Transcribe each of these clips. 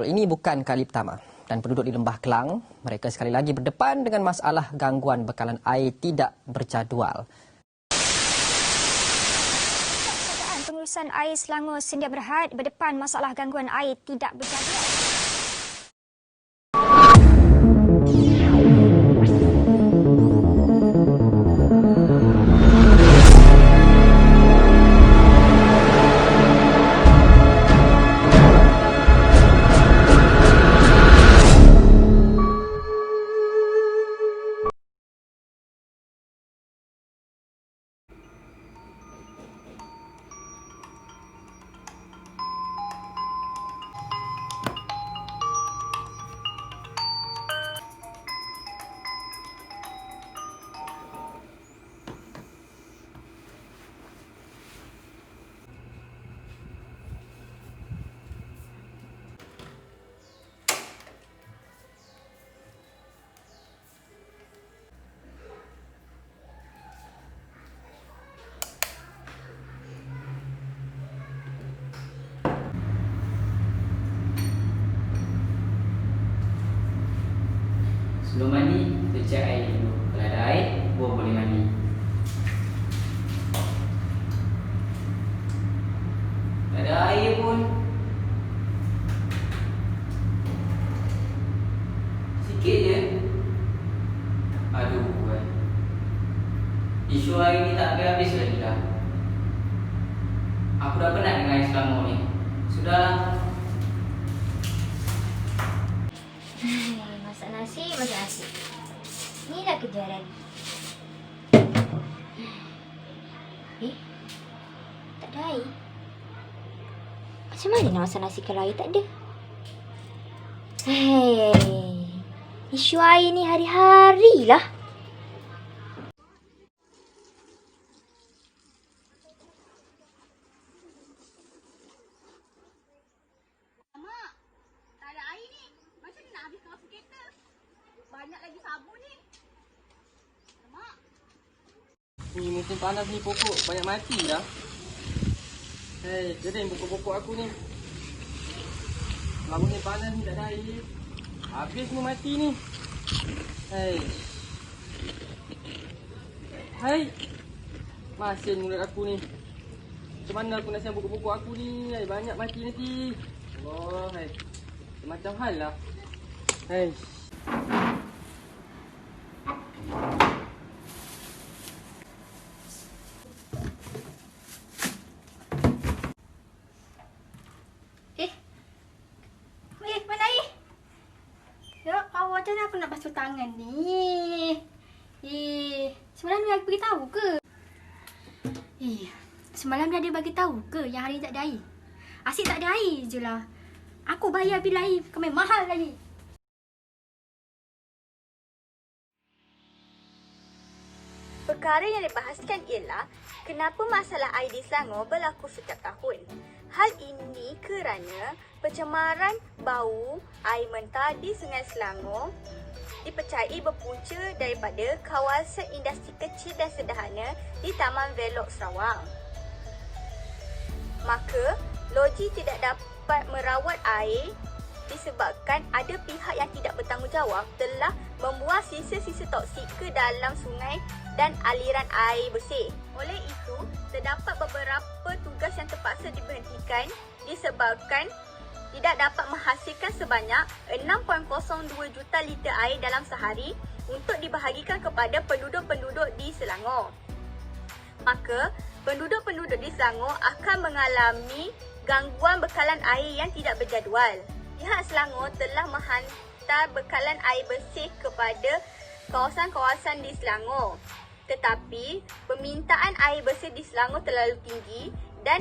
Ini bukan kali pertama dan penduduk di Lembah Kelang, mereka sekali lagi berdepan dengan masalah gangguan bekalan air tidak berjadual. Pengurusan air Selangor Sedia Berhad berdepan masalah gangguan air tidak berjadual. Sebelum mandi, kita cek air dulu. Kalau ada air, baru boleh mandi. Tak ada air pun. Sikit je. Aduh, isu air ni tak habis lagi dah. Aku dah penat dengan air Selangor ni. Sudahlah. Masak nasi. Inilah kejaran. Tak ada air. Macam mana nak masak nasi kalau air tak ada? Isu air ni hari-hari lah. Mak, tak ada air ni. Macam mana nak habis kawasan kereta? Banyak lagi sabun ni. Mak. Ni musim panas ni pokok banyak mati dah. Kering pokok-pokok aku ni. Kalau musim panas ni tak ada air, habis semua mati ni. Masin mulut aku ni. Macam mana aku nak siap pokok-pokok aku ni? Banyak mati nanti. Allah, macam hal lah. Mana air? Ya, awak macam mana aku nak basuh tangan ni? Semalam dia bagi tahu ke? Semalam dia bagi tahu ke yang hari ni tak ada air? Asyik tak ada air je lah. Aku bayar bil air, kemai mahal lagi. Perkara yang dibahaskan ialah kenapa masalah air di Selangor berlaku setiap tahun. Hal ini kerana pencemaran bau air mentah di Sungai Selangor dipercayai berpunca daripada kawasan industri kecil dan sederhana di Taman Velok Sarawak. Maka, loji tidak dapat merawat air disebabkan ada pihak yang tidak bertanggungjawab telah membuang sisa-sisa toksik ke dalam sungai dan aliran air bersih. Oleh itu, terdapat beberapa tugas yang terpaksa diberhentikan disebabkan tidak dapat menghasilkan sebanyak 6.02 juta liter air dalam sehari untuk dibahagikan kepada penduduk-penduduk di Selangor. Maka, penduduk-penduduk di Selangor akan mengalami gangguan bekalan air yang tidak berjadual. Pihak Selangor telah menghantar bekalan air bersih kepada kawasan-kawasan di Selangor. Tetapi, permintaan air bersih di Selangor terlalu tinggi dan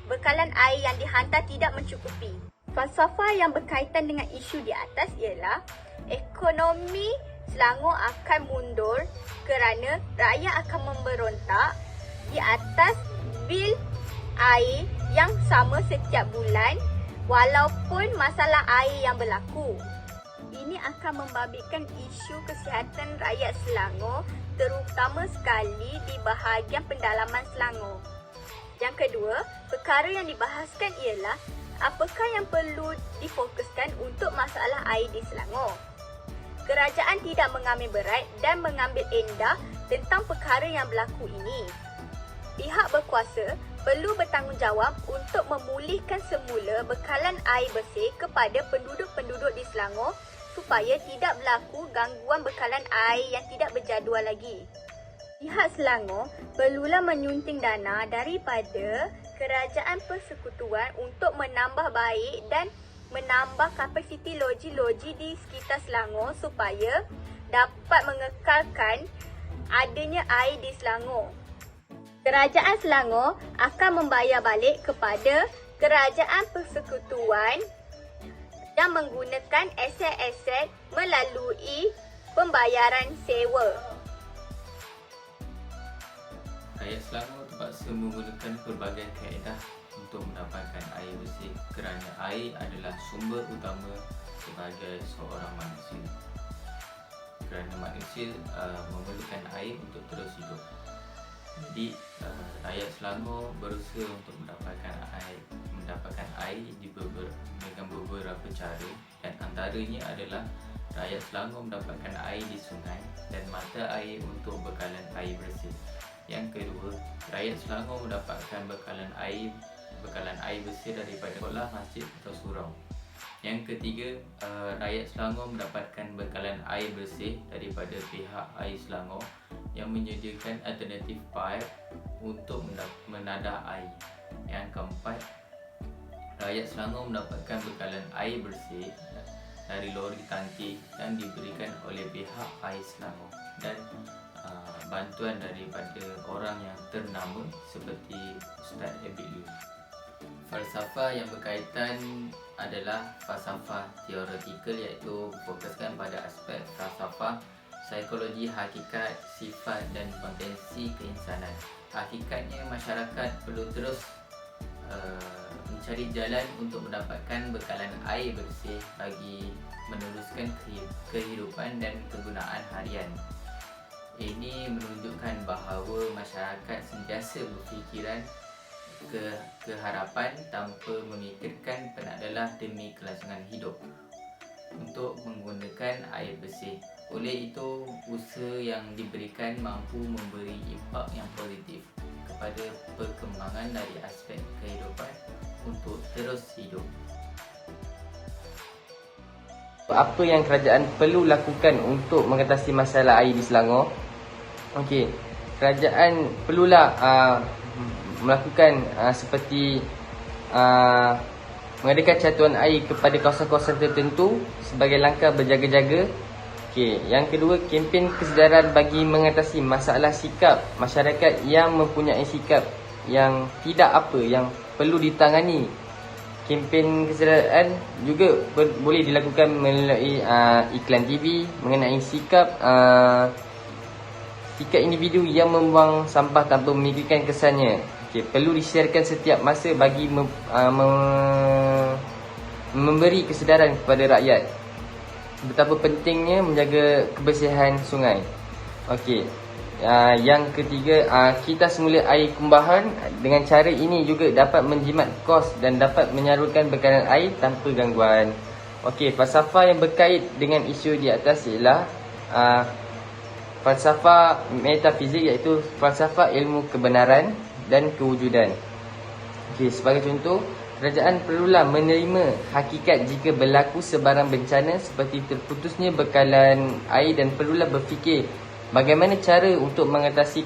bekalan air yang dihantar tidak mencukupi. Falsafah yang berkaitan dengan isu di atas ialah ekonomi Selangor akan mundur kerana rakyat akan memberontak di atas bil air yang sama setiap bulan walaupun masalah air yang berlaku. Ini akan membabitkan isu kesihatan rakyat Selangor terutama sekali di bahagian pendalaman Selangor. Yang kedua, perkara yang dibahaskan ialah apakah yang perlu difokuskan untuk masalah air di Selangor? Kerajaan tidak mengambil berat dan mengambil endah tentang perkara yang berlaku ini. Pihak berkuasa perlu bertanggungjawab untuk memulihkan semula bekalan air bersih kepada penduduk-penduduk di Selangor supaya tidak berlaku gangguan bekalan air yang tidak berjadual lagi. Pihak Selangor perlulah menyunting dana daripada Kerajaan Persekutuan untuk menambah baik dan menambah kapasiti loji-loji di sekitar Selangor supaya dapat mengekalkan adanya air di Selangor. Kerajaan Selangor akan membayar balik kepada Kerajaan Persekutuan yang menggunakan aset-aset melalui pembayaran sewa. Rakyat Selangor terpaksa menggunakan pelbagai kaedah untuk mendapatkan air bersih kerana air adalah sumber utama sebagai seorang manusia. Kerana manusia memerlukan air untuk terus hidup. Jadi rakyat Selangor berusaha untuk mendapatkan air dengan beberapa cara, dan antaranya adalah rakyat Selangor mendapatkan air di sungai dan mata air untuk bekalan air bersih. Yang kedua, rakyat Selangor mendapatkan bekalan air bersih daripada sekolah, masjid atau surau. Yang ketiga, rakyat Selangor mendapatkan bekalan air bersih daripada pihak Air Selangor yang menyediakan alternatif pipe untuk menadah air. Yang keempat, rakyat Selangor mendapatkan bekalan air bersih dari lori tangki yang diberikan oleh pihak Air Selangor dan bantuan daripada orang yang ternama seperti Ustaz Abid Lui. Falsafah yang berkaitan adalah falsafah teoretikal, iaitu fokuskan pada aspek falsafah, psikologi, hakikat, sifat dan potensi keinsanan. Hakikatnya, masyarakat perlu terus mencari jalan untuk mendapatkan bekalan air bersih bagi meneruskan kehidupan dan kegunaan harian. Ini menunjukkan bahawa masyarakat sentiasa berfikiran keharapan tanpa memikirkan penadalah demi kelangsungan hidup untuk menggunakan air bersih. Oleh itu, usaha yang diberikan mampu memberi impak yang positif kepada perkembangan dari aspek kehidupan untuk terus hidup. Apa yang kerajaan perlu lakukan untuk mengatasi masalah air di Selangor? Okey, kerajaan perlulah melakukan seperti mengadakan catuan air kepada kawasan-kawasan tertentu sebagai langkah berjaga-jaga. Okey, yang kedua, kempen kesedaran bagi mengatasi masalah sikap masyarakat yang mempunyai sikap yang tidak yang perlu ditangani. Kempen kesedaran juga boleh dilakukan melalui iklan TV mengenai sikap individu yang membuang sampah tanpa memikirkan kesannya. Okay, perlu disiarkan setiap masa bagi memberi kesedaran kepada rakyat betapa pentingnya menjaga kebersihan sungai. Okey. Yang ketiga, kita semula air kumbahan. Dengan cara ini juga dapat menjimat kos dan dapat menyalurkan bekalan air tanpa gangguan. Okey, falsafah yang berkait dengan isu di atas ialah falsafah metafizik, iaitu falsafah ilmu kebenaran dan kewujudan. Okey, sebagai contoh, kerajaan perlulah menerima hakikat jika berlaku sebarang bencana seperti terputusnya bekalan air dan perlulah berfikir bagaimana cara untuk mengatasi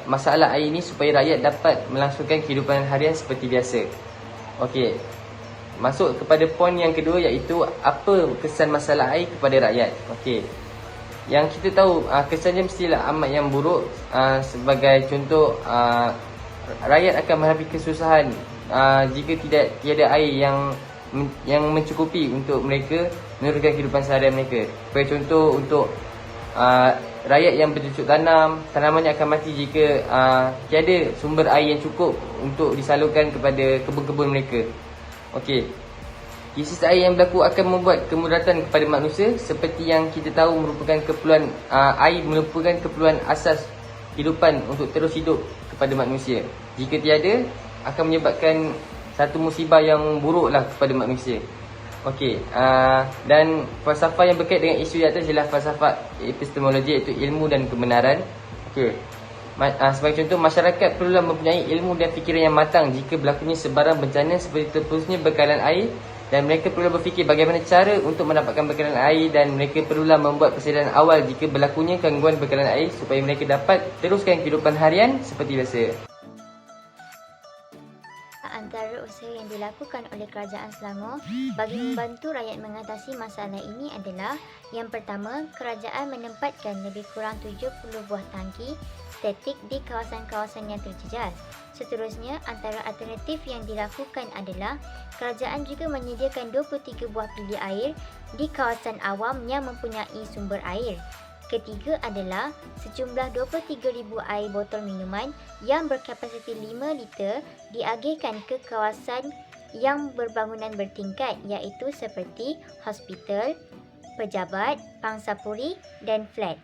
masalah air ini supaya rakyat dapat melangsungkan kehidupan harian seperti biasa. Okey, masuk kepada poin yang kedua, iaitu apa kesan masalah air kepada rakyat. Okey, yang kita tahu kesannya mestilah amat yang buruk. Sebagai contoh, rakyat akan menghadapi kesusahan jika tiada air yang mencukupi untuk mereka meneruskan kehidupan seharian mereka. Sebagai contoh, untuk rakyat yang bercocok tanam, tanamannya akan mati jika tiada sumber air yang cukup untuk disalurkan kepada kebun-kebun mereka. Okey, krisis air yang berlaku akan membuat kemudaratan kepada manusia, seperti yang kita tahu merupakan keperluan air merupakan keperluan asas kehidupan untuk terus hidup kepada manusia. Jika tiada, akan menyebabkan satu musibah yang buruk lah kepada manusia. Okey, dan falsafah yang berkait dengan isu di atas ialah falsafah epistemologi, iaitu ilmu dan kebenaran. Okey. Sebagai contoh, masyarakat perlulah mempunyai ilmu dan fikiran yang matang jika berlakunya sebarang bencana seperti terputusnya bekalan air, dan mereka perlu berfikir bagaimana cara untuk mendapatkan bekalan air, dan mereka perlulah membuat persediaan awal jika berlakunya gangguan bekalan air supaya mereka dapat teruskan kehidupan harian seperti biasa. Antara usaha yang dilakukan oleh Kerajaan Selangor bagi membantu rakyat mengatasi masalah ini adalah: yang pertama, kerajaan menempatkan lebih kurang 70 buah tangki statik di kawasan-kawasan yang terjejas. Seterusnya, antara alternatif yang dilakukan adalah kerajaan juga menyediakan 23 buah bilik air di kawasan awam yang mempunyai sumber air. Ketiga adalah sejumlah 23,000 air botol minuman yang berkapasiti 5 liter diagihkan ke kawasan yang berbangunan bertingkat, iaitu seperti hospital, pejabat, pangsapuri dan flat.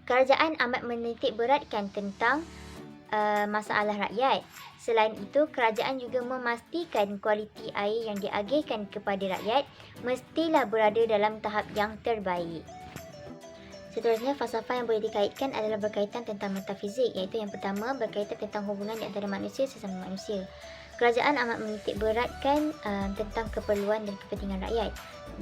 Kerajaan amat menitik beratkan tentang masalah rakyat. Selain itu, kerajaan juga memastikan kualiti air yang diagihkan kepada rakyat mestilah berada dalam tahap yang terbaik. Seterusnya, falsafah yang boleh dikaitkan adalah berkaitan tentang metafizik, iaitu yang pertama berkaitan tentang hubungan di antara manusia sesama manusia. Kerajaan amat menitik beratkan tentang keperluan dan kepentingan rakyat,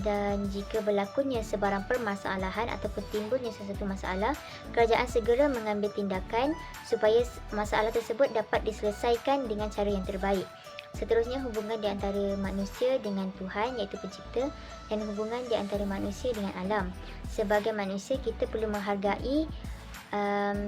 dan jika berlakunya sebarang permasalahan ataupun timbulnya sesuatu masalah, kerajaan segera mengambil tindakan supaya masalah tersebut dapat diselesaikan dengan cara yang terbaik. Seterusnya, hubungan di antara manusia dengan Tuhan, iaitu pencipta, dan hubungan di antara manusia dengan alam. Sebagai manusia, kita perlu menghargai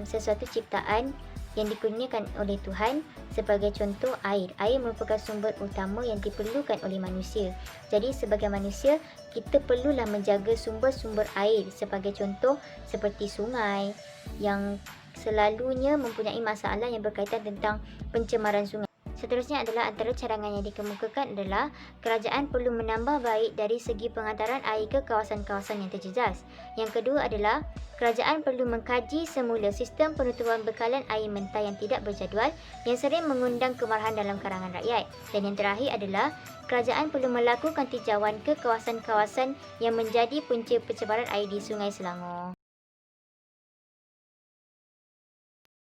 sesuatu ciptaan yang dikurniakan oleh Tuhan. Sebagai contoh, air. Air merupakan sumber utama yang diperlukan oleh manusia. Jadi, sebagai manusia, kita perlulah menjaga sumber-sumber air. Sebagai contoh, seperti sungai yang selalunya mempunyai masalah yang berkaitan tentang pencemaran sungai. Seterusnya adalah antara cadangan yang dikemukakan adalah kerajaan perlu menambah baik dari segi pengantaran air ke kawasan-kawasan yang terjejas. Yang kedua adalah kerajaan perlu mengkaji semula sistem penutupan bekalan air mentah yang tidak berjadual yang sering mengundang kemarahan dalam kalangan rakyat. Dan yang terakhir adalah kerajaan perlu melakukan tinjauan ke kawasan-kawasan yang menjadi punca pencemaran air di Sungai Selangor.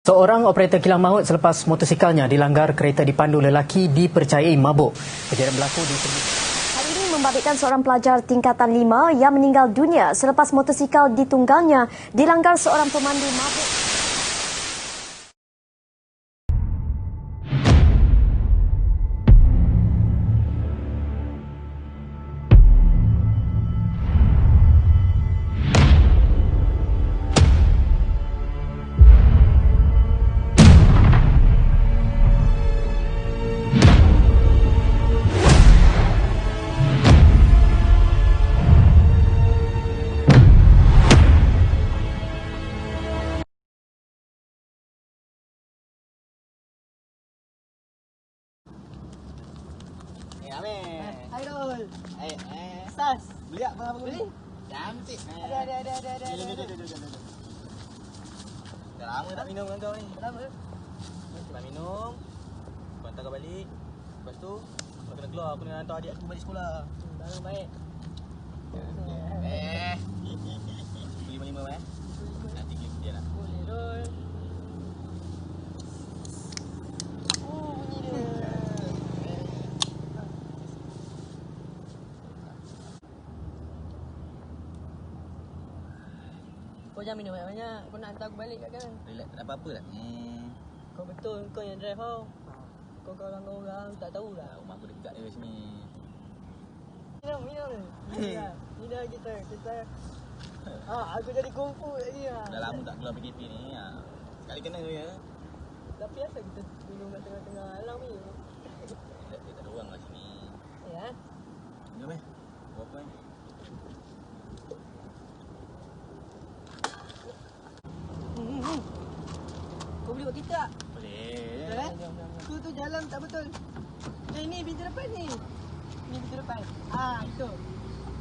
Seorang operator kilang maut selepas motosikalnya dilanggar kereta dipandu lelaki dipercayai mabuk. Kejadian berlaku di Hal ini membabitkan seorang pelajar tingkatan 5 yang meninggal dunia selepas motosikal ditunggannya dilanggar seorang pemandu mabuk. Hairul. Sas. Beli apa beli? Cantik. Ada. Dah lama tak minum dengan kau ni. Lama. Cepat minum. Kau hantar kau balik. Lepas tu kau kena keluar, aku nak hantar adik aku balik sekolah. Barang baik. Beli 5 Nanti kita dia lah. Boleh Rul. Kau jangan minum banyak-banyak. Kau nak hantar aku balik kat kan? Relax, tak ada apa-apa lah. Kau betul kau yang drive tau. Kau kawan orang tak tahulah. Rumah aku dekat je sini. Minum. Minum kita. Aku jadi kungfu lagi lah. Dah lama tak keluar PKP ni. Sekali kena ya. Tapi asal kita minum kat tengah-tengah alam ni? Dia tak ada orang kat sini. Ya? Minum Berapa ni? Kau boleh buat kita tak? Boleh. Betul Tu jalan tak betul. Ni pintu depan ni. Ni pintu depan. Itu.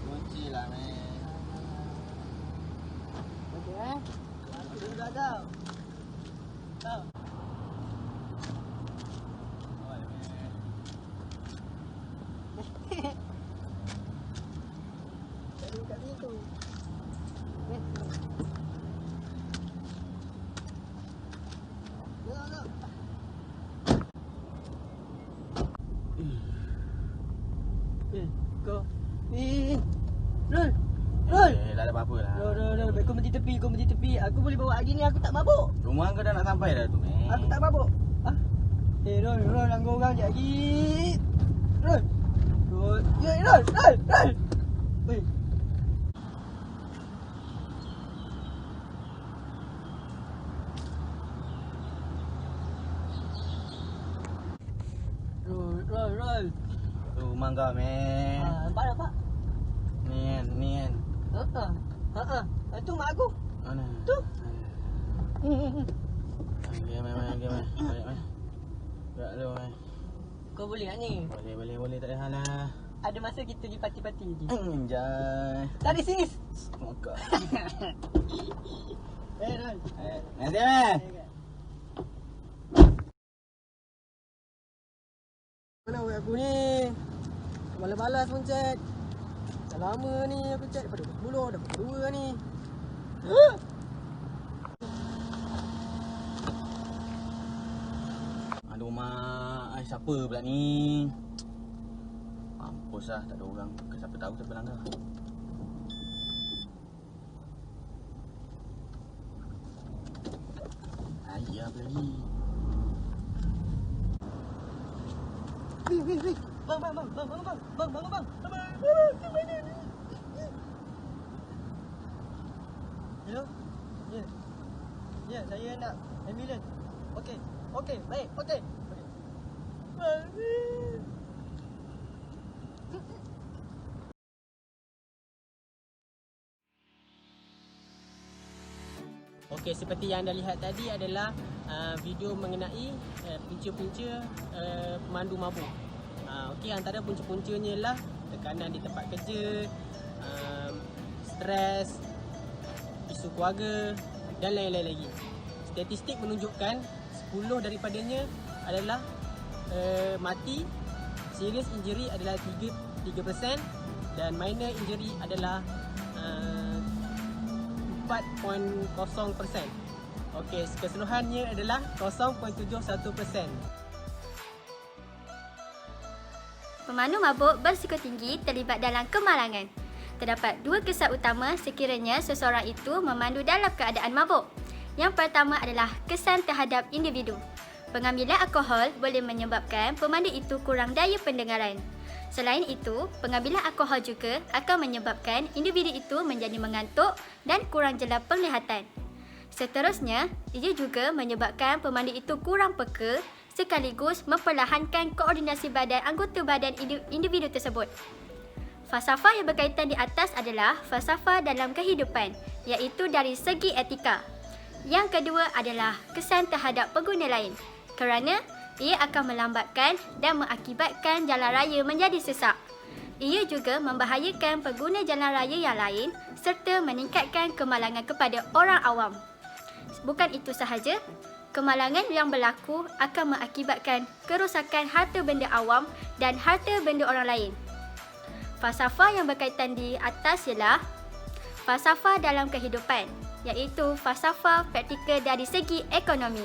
Kunci lah meh. Okey Aku dah tahu. Tahu. Kau ni Rul. Rul. Tak ada apa-apa lah. Rul. Kau berhenti tepi. Aku boleh bawa lagi ni, aku tak mabuk. Rumah kau dah nak sampai dah tu. Aku tak mabuk. Rul, langgar orang je lagi. Rul. Rul. Weh. Rul. Rumah kau, men. Nampak? Ni kan. Tu mak aku. Mana? Tu. Okey, men. Balik, men. Gerak dulu, men. Kau boleh tak ni? Boleh. Tak ada hal lah. Ada masa kita pergi parti-parti lagi. Anjay. Tadi sini. Semoga. Rul. Nanti, men. Mana weh aku ni? Balas-balas pun chat. Dah lama ni aku chat. Pada 10 dah pukul 2 ni. Aduh, mak. Siapa pula ni? Mampus lah, tak ada orang. Siapa tahu siapa langgar. Ayah apa lagi? Weh. Bang. Hello? Ya, saya nak ambulans. Okey, baik. Okey. Okey, seperti yang anda lihat tadi adalah video mengenai punca-punca pemandu mabuk. Okey, antara punca-puncanya ialah tekanan di tempat kerja, stres, isu keluarga dan lain-lain lagi. Statistik menunjukkan 10 daripadanya adalah mati, serious injury adalah 3% dan minor injury adalah 4.0%. Okey, keseluruhannya adalah 0.71%. Pemandu mabuk berisiko tinggi terlibat dalam kemalangan. Terdapat 2 kisah utama sekiranya seseorang itu memandu dalam keadaan mabuk. Yang pertama adalah kesan terhadap individu. Pengambilan alkohol boleh menyebabkan pemandu itu kurang daya pendengaran. Selain itu, pengambilan alkohol juga akan menyebabkan individu itu menjadi mengantuk dan kurang jelas penglihatan. Seterusnya, ia juga menyebabkan pemandu itu kurang peka sekaligus memperlahankan koordinasi badan anggota badan individu tersebut. Falsafah yang berkaitan di atas adalah falsafah dalam kehidupan, iaitu dari segi etika. Yang kedua adalah kesan terhadap pengguna lain, kerana ia akan melambatkan dan mengakibatkan jalan raya menjadi sesak. Ia juga membahayakan pengguna jalan raya yang lain serta meningkatkan kemalangan kepada orang awam. Bukan itu sahaja, kemalangan yang berlaku akan mengakibatkan kerosakan harta benda awam dan harta benda orang lain. Falsafah yang berkaitan di atas ialah falsafah dalam kehidupan, iaitu falsafah praktikal dari segi ekonomi.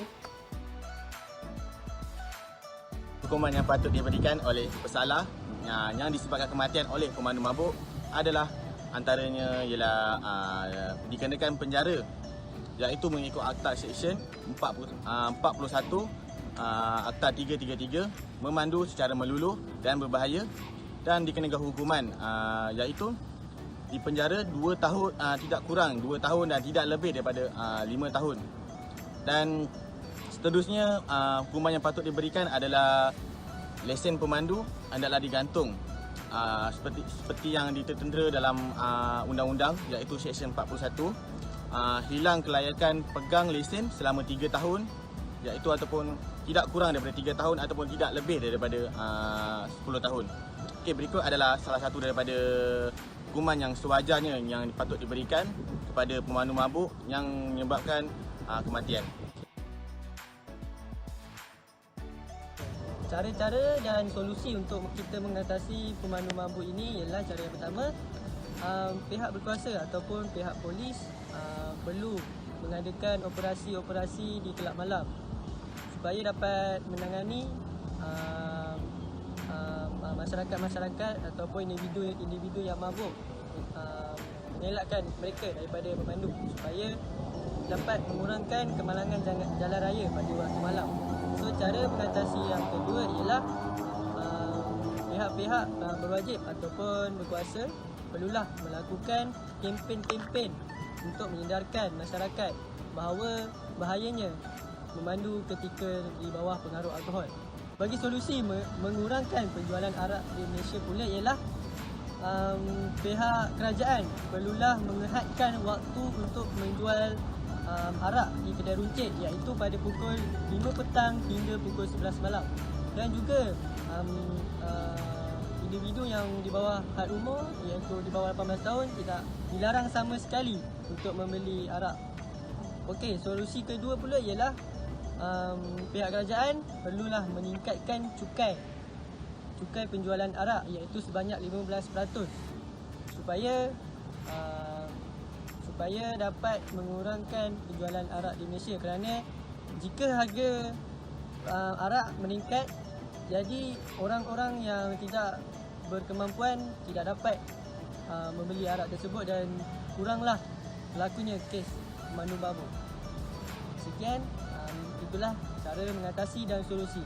Hukuman yang patut diberikan oleh pesalah yang disebabkan kematian oleh pemandu mabuk adalah antaranya ialah dikenakan penjara, iaitu mengikut Akta Seksyen 41 Akta 333 memandu secara meluluh dan berbahaya, dan dikenakan hukuman iaitu dipenjara 2 tahun, tidak kurang 2 tahun dan tidak lebih daripada 5 tahun. Dan seterusnya hukuman yang patut diberikan adalah lesen pemandu hendaklah digantung seperti yang ditertera dalam undang-undang, iaitu Seksyen 41. Hilang kelayakan pegang lesen selama 3 tahun, iaitu ataupun tidak kurang daripada 3 tahun ataupun tidak lebih daripada 10 tahun. Okey, berikut adalah salah satu daripada hukuman yang sewajarnya yang patut diberikan kepada pemandu mabuk yang menyebabkan kematian. Cara-cara dan solusi untuk kita mengatasi pemandu mabuk ini ialah cara yang pertama, pihak berkuasa ataupun pihak polis perlu mengadakan operasi-operasi di kelab malam supaya dapat menangani masyarakat-masyarakat ataupun individu yang mabuk, mengelakkan mereka daripada memandu supaya dapat mengurangkan kemalangan jalan raya pada waktu malam. So cara mengatasi yang kedua ialah pihak-pihak berwajib ataupun berkuasa perlulah melakukan kempen-kempen untuk menyedarkan masyarakat bahawa bahayanya memandu ketika di bawah pengaruh alkohol. Bagi solusi mengurangkan penjualan arak di Malaysia pula ialah pihak kerajaan perlulah menghadkan waktu untuk menjual arak di kedai runcit, iaitu pada pukul 5 petang hingga pukul 11 malam. Dan juga individu yang di bawah had umur, iaitu di bawah 18 tahun, tidak dilarang sama sekali untuk membeli arak. Okey, solusi kedua pula ialah pihak kerajaan perlulah meningkatkan cukai penjualan arak, iaitu sebanyak 15% supaya dapat mengurangkan penjualan arak di Malaysia. Kerana jika harga arak meningkat, jadi orang-orang yang tidak berkemampuan tidak dapat membeli arak tersebut dan kuranglah berlakunya kes memandu mabuk. Sekian, itulah cara mengatasi dan solusi.